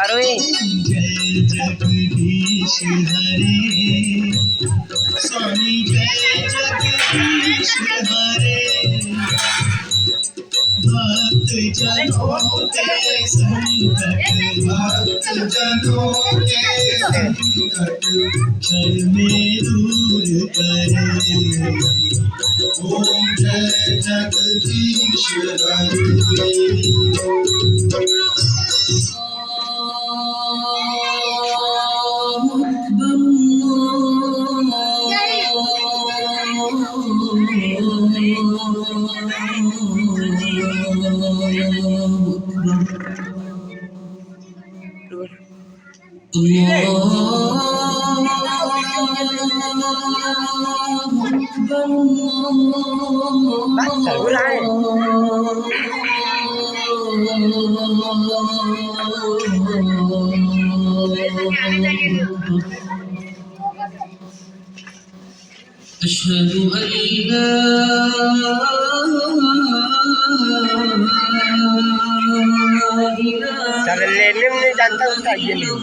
अरे जय जगदीश हरे स्वामी जय जगदीश हरे भक्त जनों के संकट भक्त जनों के संकट क्षण में दूर करे ओम जय जगदीश हरे أشهد أن لا चल लेने में नहीं जानता उसका ये नहीं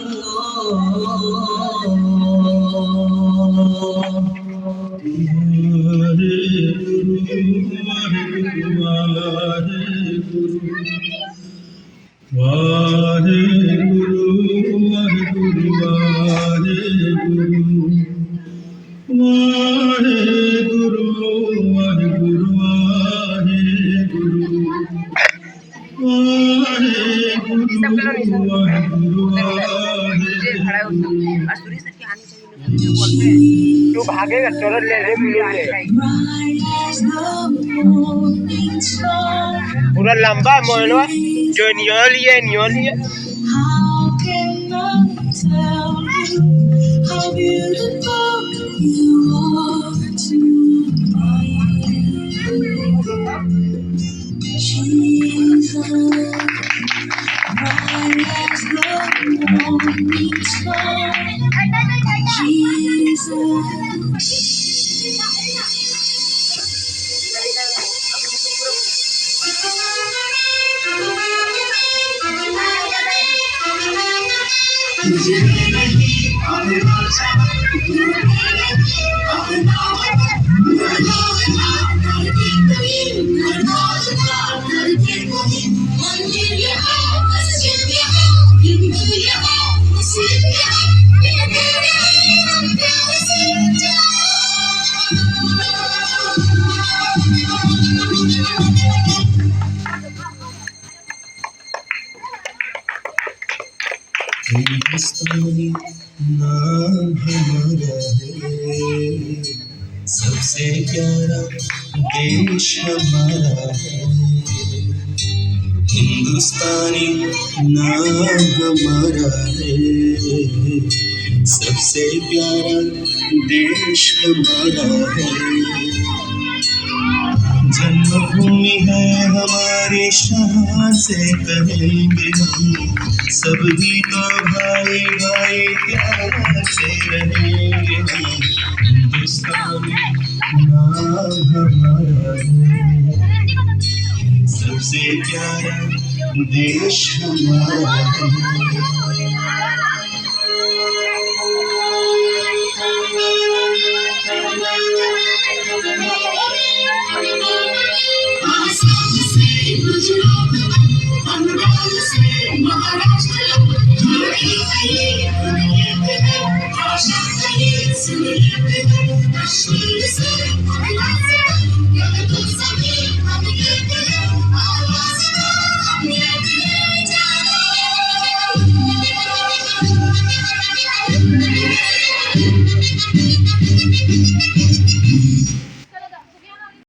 तू भागेगा चलो ले ले पूरा लंबा मोहल्ला जो नियोली है How beautiful you are to me, Jesus. Bright as the morning star, हिंदुस्तानी नाम हमारा है, सबसे प्यारा देश हमारा है। हिंदुस्तानी नाम हमारा है, सबसे प्यारा देश हमारा है। जन्मभूमि है हमारे शान से कहेंगे हम, सभी तो भाई भाई प्यार से रहेंगे हम। हिंदुस्तानी नाम हमारा है, सबसे प्यारा देश हमारा है।